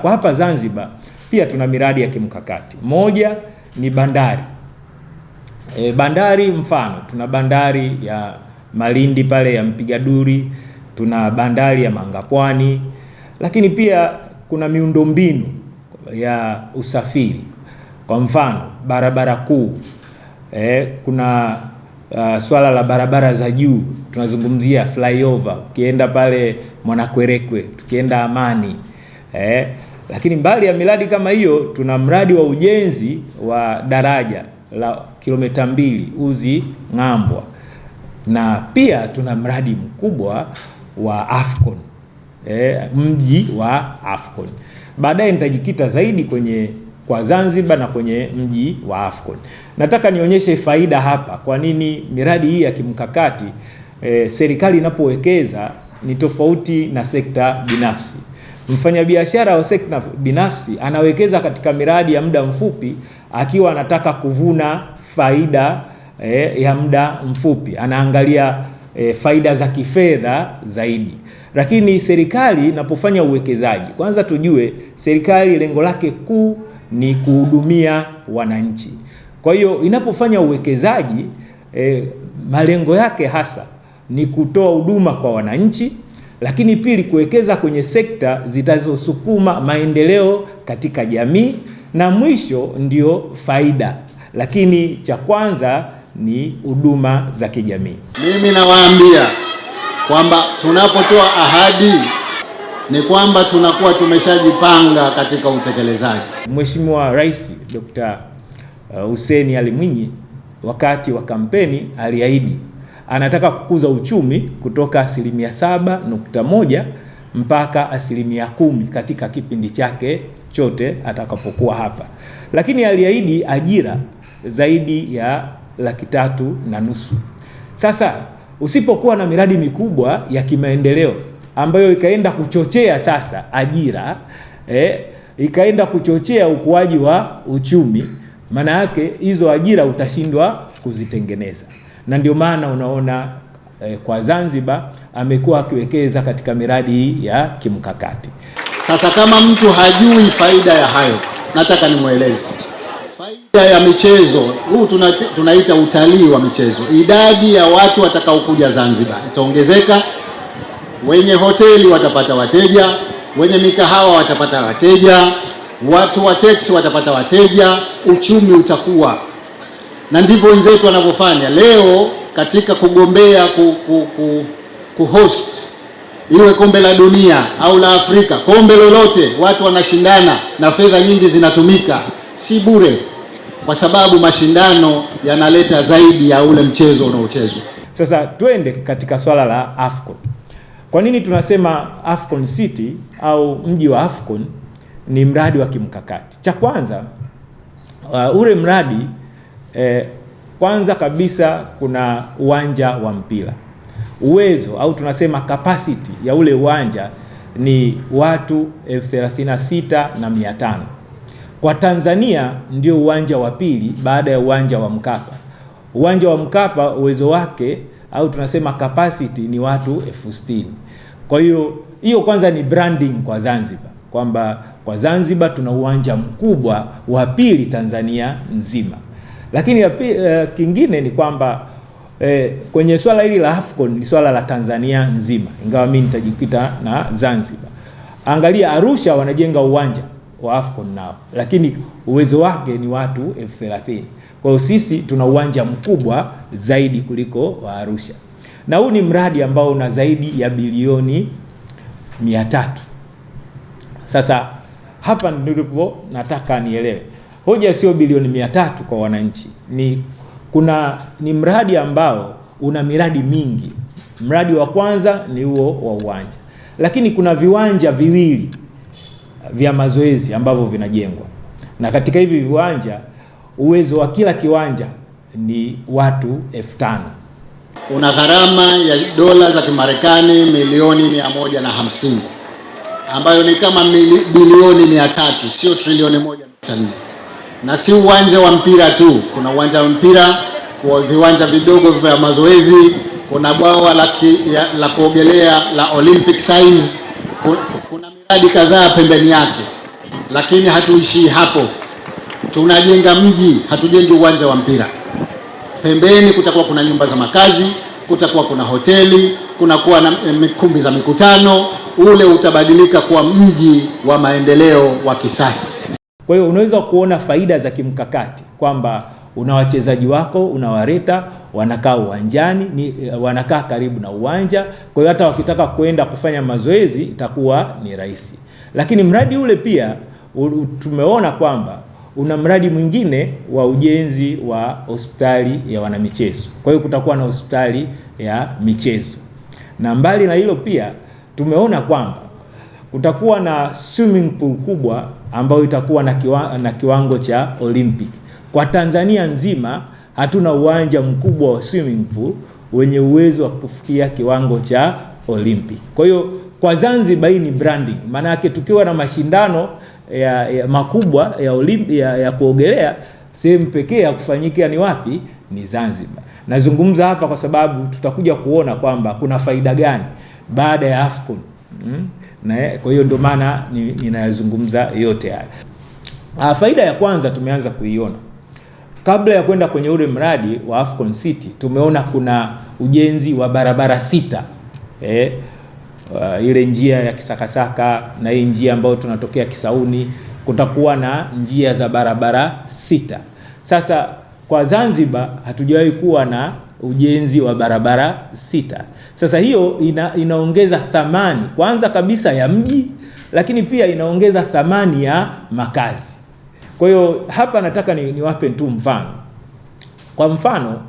kwa hapa Zanzibar pia tuna miradi ya kimkakati. Moja ni bandari. Bandari mfano tuna bandari ya Malindi pale ya Mpigaduri, tuna bandari ya Mangapwani, lakini pia kuna miundombinu ya usafiri. Kwa mfano barabara kuu, kuna swala la barabara za juu, tunazungumzia flyover, ukienda pale Mwanakwerekwe, tukienda Amani. Lakini mbali ya miradi kama hiyo, tuna mradi wa ujenzi wa daraja la kilomita 2 Uzi Ng'ambwa, na pia tuna mradi mkubwa wa Afcon, mji wa Afcon. Baadaye nitajikita zaidi kwa Zanzibar na kwenye mji wa Afcon. Nataka nionyeshe faida hapa, kwa nini miradi hii ya kimkakati serikali inapowekeza ni tofauti na sekta binafsi. Mfanyabiashara wa sekta binafsi anawekeza katika miradi ya muda mfupi akiwa anataka kuvuna faida ya muda mfupi, anaangalia faida za kifedha zaidi. Lakini serikali inapofanya uwekezaji, kwanza tujue serikali lengo lake kuu ni kuhudumia wananchi. Kwa hiyo inapofanya uwekezaji, malengo yake hasa ni kutoa huduma kwa wananchi, lakini pili kuwekeza kwenye sekta zitazosukuma maendeleo katika jamii, na mwisho ndio faida. Lakini cha kwanza ni huduma za kijamii. Mimi nawaambia kwamba tunapotoa ahadi ni kwamba tunakuwa tumeshajipanga katika utekelezaji. Mheshimiwa Rais Dr. Hussein Ali Mwinyi wakati wa kampeni aliahidi anataka kukuza uchumi kutoka 7.1 mpaka 10% katika kipindi chake chote atakapokuwa hapa. Lakini aliahidi ajira zaidi ya 350,000. Sasa usipokuwa na miradi mikubwa ya kimaendeleo ambayo ikaenda kuchochea sasa ajira, ikaenda kuchochea ukuaji wa uchumi, maana yake hizo ajira utashindwa kuzitengeneza. Na ndio maana unaona kwa Zanzibar amekuwa akiwekeza katika miradi ya kimkakati. Sasa kama mtu hajui faida ya hayo, nataka nimweleze. Faida ya michezo, huu tunaita utalii wa michezo. Idadi ya watu watakaokuja Zanzibar itaongezeka, wenye hoteli watapata wateja, wenye mikahawa watapata wateja, watu wa teksi watapata wateja, uchumi utakuwa. Na ndivyo wenzetu wanavyofanya leo katika kugombea kuhost iwe kombe la dunia au la Afrika, kombe lolote, watu wanashindana na fedha nyingi zinatumika, si bure, kwa sababu mashindano yanaleta zaidi ya ule mchezo unaochezwa. Sasa twende katika swala la Afcon. Kwa nini tunasema Afcon City au mji wa Afcon ni mradi wa kimkakati? Cha kwanza, ule mradi kwanza kabisa kuna uwanja wa mpira. Uwezo au tunasema capacity ya ule uwanja ni watu 36,500. Kwa Tanzania ndio uwanja wa pili baada ya uwanja wa Mkapa. Uwanja wa Mkapa uwezo wake au tunasema capacity ni watu 60,000. Kwa hiyo kwanza ni branding kwa Zanzibar, kwamba kwa Zanzibar tuna uwanja mkubwa wa pili Tanzania nzima. Lakini kingine ni kwamba kwenye swala hili la Afcon ni swala la Tanzania nzima, ingawa mimi nitajikita na Zanzibar. Angalia Arusha wanajenga uwanja wa Afcon nao, lakini uwezo wake ni watu 30,000. Kwa hiyo sisi tuna uwanja mkubwa zaidi kuliko wa Arusha. Na huu ni mradi ambao una zaidi ya bilioni 300. Sasa hapa ndipo nataka nielewe. Hoja sio bilioni 300 kwa wananchi. Ni mradi ambao una miradi mingi. Mradi wa kwanza ni huo wa uwanja. Lakini kuna viwanja viwili vya mazoezi ambavyo vinajengwa. Na katika hivi viwanja uwezo wa kila kiwanja ni watu 5,000. Una gharama ya dola za Kimarekani milioni 150, ambayo ni kama bilioni 300, sio trilioni 1.4. Na si uwanja wa mpira tu, kuna uwanja wa mpira, kwa viwanja vidogo vya mazoezi, kuna bwawa la kuogelea la Olympic size, kuna miradi kadhaa pembeni yake. Lakini hatuishii hapo, tunajenga mji, hatujengi uwanja wa mpira. Pembeni kutakuwa kuna nyumba za makazi, kutakuwa kuna hoteli, kunakuwa na kumbi za mikutano. Ule utabadilika kuwa mji wa maendeleo wa kisasa. Kwa hiyo unaweza kuona faida za kimkakati kwamba una wachezaji wako unawaleta, wanakaa uwanjani, wanakaa karibu na uwanja. Kwa hiyo hata wakitaka kwenda kufanya mazoezi itakuwa ni rahisi. Lakini mradi ule pia tumeona kwamba una mradi mwingine wa ujenzi wa hospitali ya wanamichezo. Kwa hiyo kutakuwa na hospitali ya michezo. Na mbali na hilo pia tumeona kwamba kutakuwa na swimming pool kubwa ambayo itakuwa na kiwango cha Olympic. Kwa Tanzania nzima hatuna uwanja mkubwa wa swimming pool wenye uwezo wa kufikia kiwango cha Olympic. Kwa hiyo kwa Zanzibar hii ni branding. Maana yake tukiwa na mashindano ya makubwa ya kuogelea, sehemu pekee ya kufanyika ni wapi? Ni Zanzibar. Nazungumza hapa kwa sababu tutakuja kuona kwamba kuna faida gani baada ya AFCON. Kwa hiyo ndio maana ninayazungumza yote haya. Faida ya kwanza tumeanza kuiona. Kabla ya kwenda kwenye ule mradi wa AFCON City, tumeona kuna ujenzi wa barabara 6. Ile njia ya Kisakasaka na hii njia ambayo tunatokea Kisauni, kutakuwa na njia za barabara 6. Sasa kwa Zanzibar hatujawahi kuwa na ujenzi wa barabara 6. Sasa hiyo inaongeza thamani kwanza kabisa ya mji, lakini pia inaongeza thamani ya makazi. Kwa hiyo hapa nataka niwape tu mfano. Kwa mfano,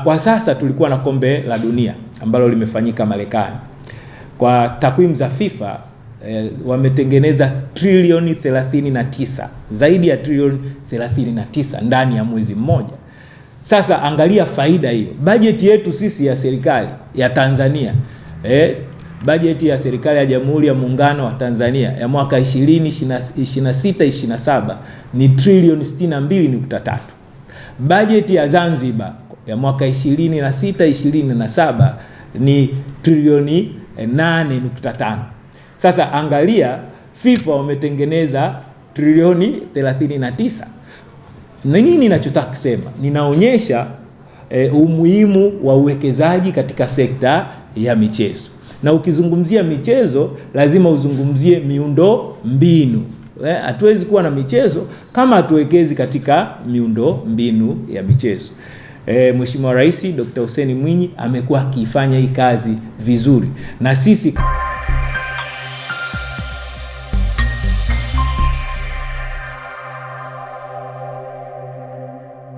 kwa sasa tulikuwa na kombe la dunia ambalo limefanyika Marekani. Kwa takwimu za FIFA wametengeneza trilioni 39, zaidi ya trilioni 39 ndani ya mwezi mmoja. Sasa angalia faida hiyo. Bajeti yetu sisi ya serikali ya Tanzania, bajeti ya serikali ya Jamhuri ya Muungano wa Tanzania ya mwaka 2026-27 ni trilioni 62.3. Bajeti ya Zanzibar ya mwaka 26-27 ni trilioni 8.5. Sasa angalia, FIFA wametengeneza trilioni 39. Nini ninachotaka kusema? Ninaonyesha umuhimu wa uwekezaji katika sekta ya michezo. Na ukizungumzia michezo lazima uzungumzie miundo mbinu. Hatuwezi kuwa na michezo kama hatuwekezi katika miundo mbinu ya michezo. Mheshimiwa Rais Dr. Hussein Mwinyi amekuwa akifanya hii kazi vizuri, na sisi